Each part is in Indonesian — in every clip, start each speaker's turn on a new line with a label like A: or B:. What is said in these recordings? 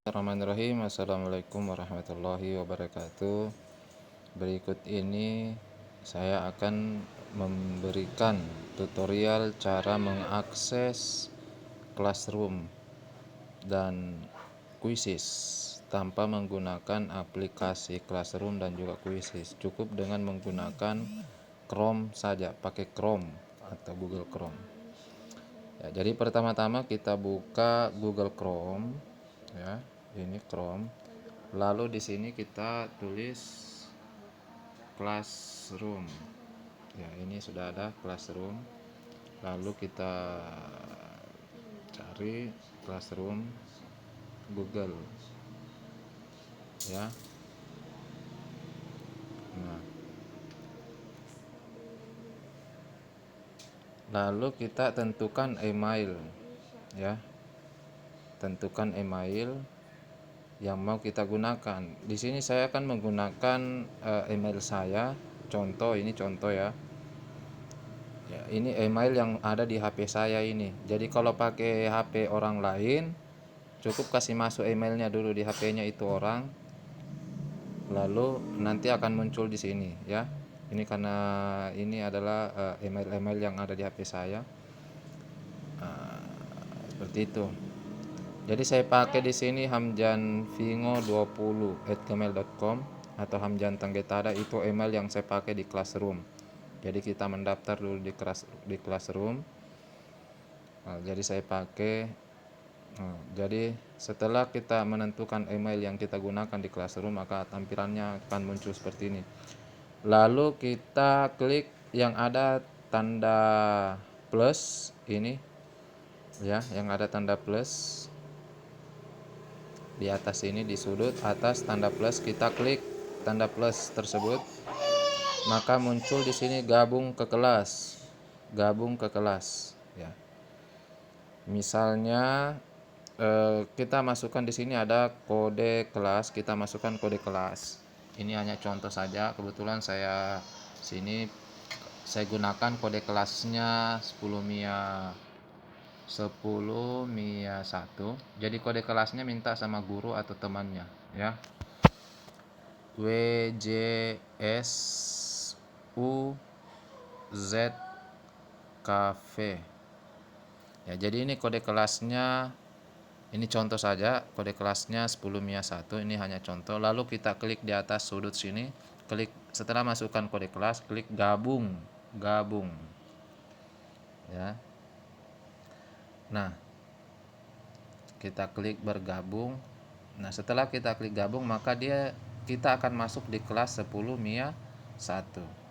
A: Bismillahirrahmanirrahim. Assalamualaikum warahmatullahi wabarakatuh. Berikut ini saya akan memberikan tutorial cara mengakses Classroom dan Quizzes tanpa menggunakan aplikasi Classroom dan juga Quizzes. Cukup dengan menggunakan Chrome saja, pakai Chrome atau Google Chrome. Ya, jadi pertama-tama kita buka Google Chrome, ya. Ini Chrome. Lalu di sini kita tulis Classroom. Ya, ini sudah ada Classroom. Lalu kita cari Classroom Google. Ya. Nah, lalu kita tentukan email, ya. Tentukan email yang mau kita gunakan. Di sini saya akan menggunakan email saya. Contoh, ini contoh ya. Ya, ini email yang ada di HP saya ini. Jadi kalau pakai HP orang lain, cukup kasih masuk emailnya dulu di HP-nya itu orang. Lalu nanti akan muncul di sini ya. Ini karena ini adalah email-email yang ada di HP saya. Seperti itu. Jadi saya pakai di sini hamjanvingo20@gmail.com atau hamjantanggetada, itu email yang saya pakai di Classroom. Jadi kita mendaftar dulu di Classroom. Nah, jadi saya pakai. Jadi setelah kita menentukan email yang kita gunakan di Classroom, maka tampilannya akan muncul seperti ini. Lalu kita klik yang ada tanda plus ini, ya, yang ada tanda plus di atas ini, di sudut atas tanda plus, kita klik tanda plus tersebut, maka muncul di sini gabung ke kelas. Gabung ke kelas, ya. Misalnya kita masukkan di sini ada kode kelas, kita masukkan kode kelas. Ini hanya contoh saja, kebetulan saya gunakan kode kelasnya 10 Mia 1. Jadi kode kelasnya minta sama guru atau temannya, ya. WJSUZKV. Ya, jadi ini kode kelasnya. Ini contoh saja, kode kelasnya 10 Mia 1, ini hanya contoh. Lalu kita klik di atas sudut sini, klik setelah masukkan kode kelas, klik gabung. Gabung. Ya. Nah, kita klik bergabung. Nah, setelah kita klik gabung, maka kita akan masuk di kelas 10 Mia 1.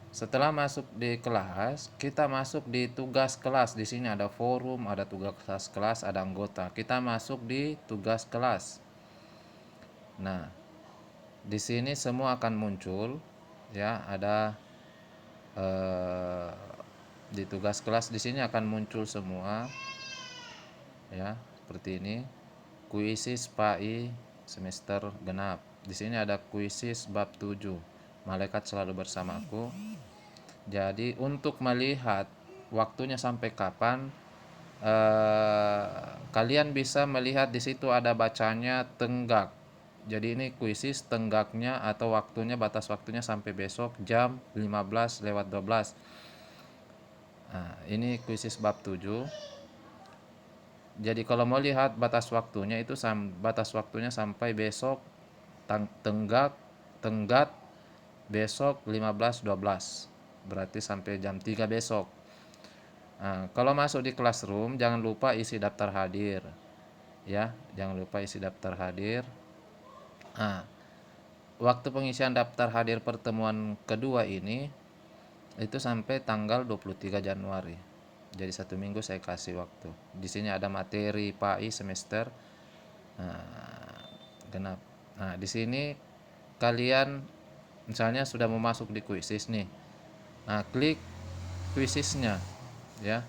A: Setelah masuk di kelas, kita masuk di tugas kelas. Di sini ada forum, ada tugas kelas, ada anggota. Kita masuk di tugas kelas. Nah, di sini semua akan muncul, ya. Ada di tugas kelas di sini akan muncul semua, ya, seperti ini. Kuisis PAI semester genap. Di sini ada kuisis bab 7. Malaikat selalu bersamaku. Jadi untuk melihat waktunya sampai kapan, kalian bisa melihat di situ ada bacanya tenggak. Jadi ini kuisis tenggaknya atau waktunya, batas waktunya sampai besok jam 15:12. Nah, ini kuisis bab 7. Jadi kalau mau lihat batas waktunya itu batas waktunya sampai besok tenggat besok 15:12. Berarti sampai jam 3 besok. Nah, kalau masuk di Classroom jangan lupa isi daftar hadir, ya. Jangan lupa isi daftar hadir. Nah, waktu pengisian daftar hadir pertemuan kedua ini itu sampai tanggal 23 Januari. Jadi 1 minggu saya kasih waktu. Di sini ada materi PAI semester genap. Nah, di sini kalian misalnya sudah mau masuk di kuisis nih. Nah, klik kuisisnya, ya.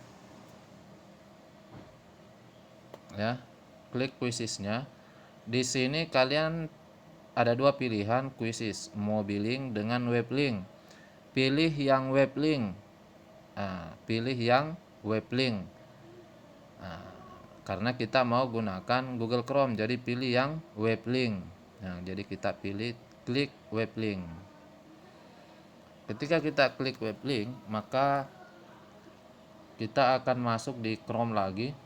A: Ya. Klik kuisisnya. Di sini kalian ada dua pilihan kuisis, mobiling dengan weblink. Pilih yang weblink. Nah, pilih yang weblink. Nah, karena kita mau gunakan Google Chrome, jadi pilih yang web link. Nah, jadi kita pilih klik web link. Ketika kita klik web link, maka kita akan masuk di Chrome lagi.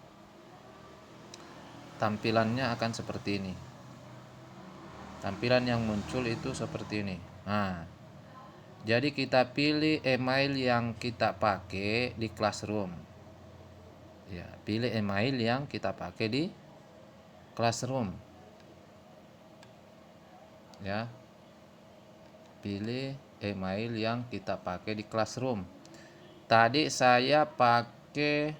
A: Tampilannya akan seperti ini. Tampilan yang muncul itu seperti ini. Nah, jadi kita pilih email yang kita pakai di Classroom. Ya, pilih email yang kita pakai di Classroom. Ya, pilih email yang kita pakai di Classroom. Tadi saya pakai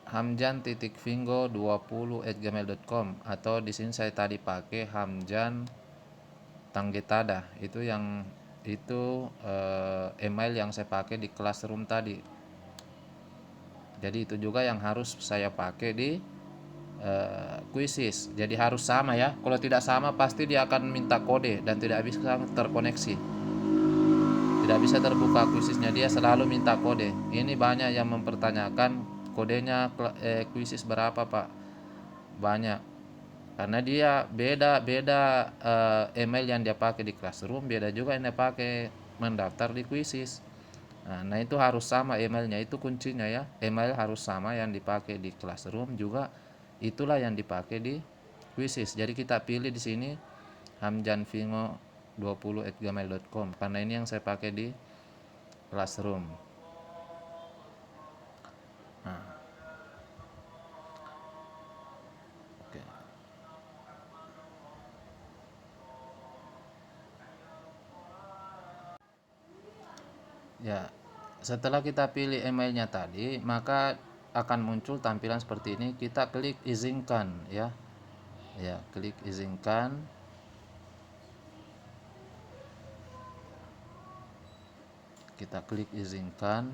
A: hamjan.fingo20@gmail.com, atau di sini saya tadi pakai hamjan tanggetada. Itu email yang saya pakai di Classroom tadi. Jadi itu juga yang harus saya pakai di Quizzes. Jadi harus sama ya. Kalau tidak sama pasti dia akan minta kode dan tidak bisa terkoneksi. Tidak bisa terbuka Quizzesnya, dia selalu minta kode. Ini banyak yang mempertanyakan kodenya Quizzes berapa, Pak? Banyak. Karena dia beda email yang dia pakai di Classroom, beda juga yang dia pakai mendaftar di Quizzes. Nah, itu harus sama emailnya, itu kuncinya ya. Email harus sama yang dipakai di Classroom juga, itulah yang dipakai di Quizzes. Jadi kita pilih di sini hamjanfingo20@gmail.com, karena ini yang saya pakai di Classroom. Nah, oke. Ya, setelah kita pilih emailnya tadi, maka akan muncul tampilan seperti ini. Kita klik izinkan ya. Ya, klik izinkan. Kita klik izinkan.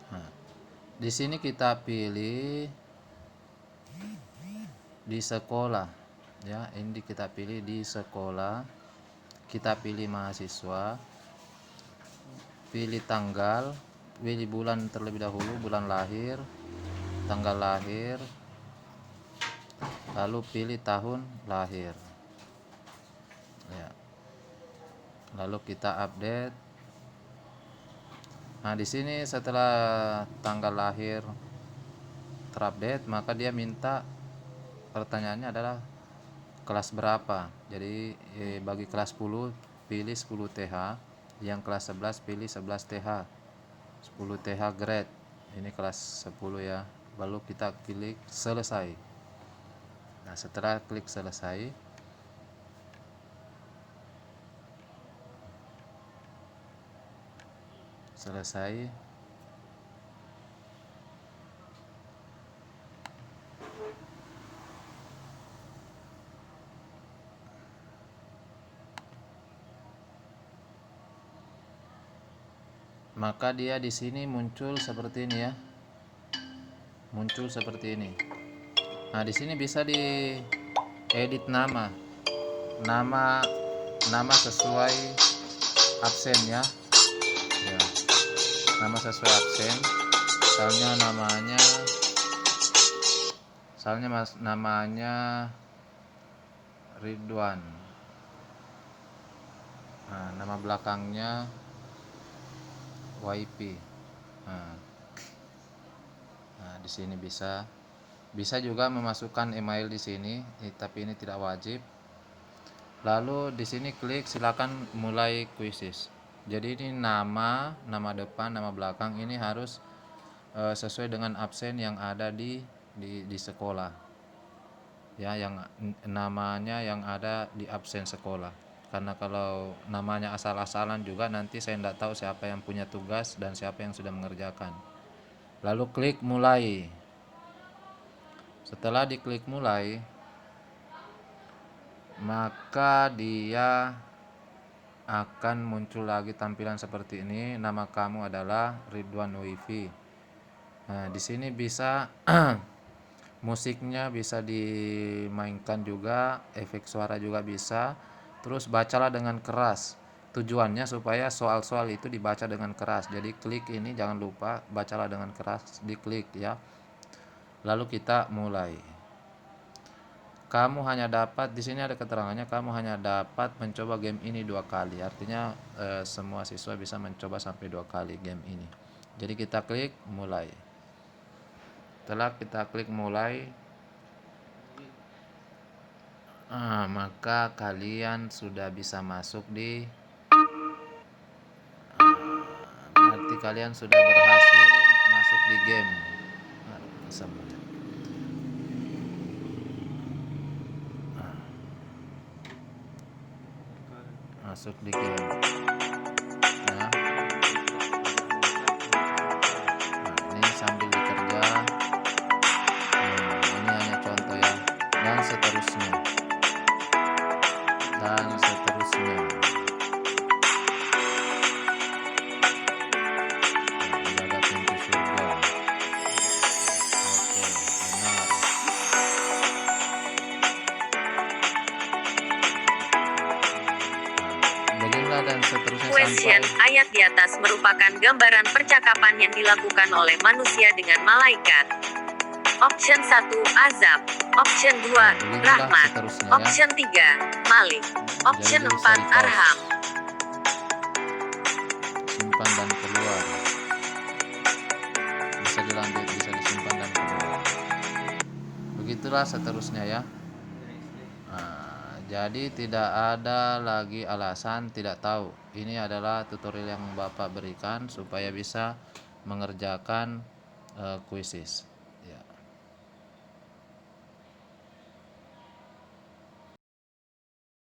A: Nah, di sini kita pilih di sekolah ya. Ini kita pilih di sekolah. Kita pilih mahasiswa. Pilih tanggal, pilih bulan terlebih dahulu, bulan lahir, tanggal lahir, lalu pilih tahun lahir ya. Lalu kita update. Nah, di sini setelah tanggal lahir terupdate, maka dia minta, pertanyaannya adalah kelas berapa. Jadi bagi kelas 10 pilih 10 TH, yang kelas 11 pilih 11 TH, 10 TH grade. Ini kelas 10 ya. Lalu kita klik selesai. Nah, setelah klik selesai, maka dia di sini muncul seperti ini ya. Muncul seperti ini. Nah, di sini bisa diedit nama. Nama sesuai absen ya. Ya. Nama sesuai absen. Namanya Ridwan. Nah, nama belakangnya YP. Nah, di sini bisa juga memasukkan email di sini, tapi ini tidak wajib. Lalu di sini klik silakan mulai Quizzes. Jadi ini nama depan, nama belakang ini harus sesuai dengan absen yang ada di sekolah. Ya, yang namanya yang ada di absen sekolah. Karena kalau namanya asal-asalan juga nanti saya tidak tahu siapa yang punya tugas dan siapa yang sudah mengerjakan. Lalu klik mulai. Setelah diklik mulai, maka dia akan muncul lagi tampilan seperti ini. Nama kamu adalah Ridwan Wifi. Nah, di sini bisa musiknya bisa dimainkan juga, efek suara juga bisa. Terus bacalah dengan keras. tujuannya supaya soal-soal itu dibaca dengan keras. Jadi klik ini, jangan lupa bacalah dengan keras, diklik ya. Lalu kita mulai. Kamu hanya dapat, di sini ada keterangannya, kamu hanya dapat mencoba game ini 2 kali. Artinya semua siswa bisa mencoba sampai 2 kali game ini. Jadi kita klik mulai. Setelah kita klik mulai, maka kalian sudah bisa masuk di berarti kalian sudah berhasil masuk di game. Masuk di game. Nah, ini sambil bekerja. Ini hanya contoh ya. Dan seterusnya. Dan seterusnya. Jaga pintu surga. Oke, benar. Beginilah dan seterusnya
B: Question,
A: sampai
B: ayat di atas merupakan gambaran percakapan yang dilakukan oleh manusia dengan malaikat. Option 1, azab. Option 2,
A: beginilah
B: rahmat.
A: seterusnya ya.
B: Option 3, malik. Option
A: Jadi bisa
B: 4,
A: di-pause.
B: arham.
A: Simpan dan keluar. Bisa dilanjut, bisa disimpan dan keluar. Begitulah seterusnya ya. Jadi tidak ada lagi alasan tidak tahu. Ini adalah tutorial yang Bapak berikan supaya bisa mengerjakan kuisis.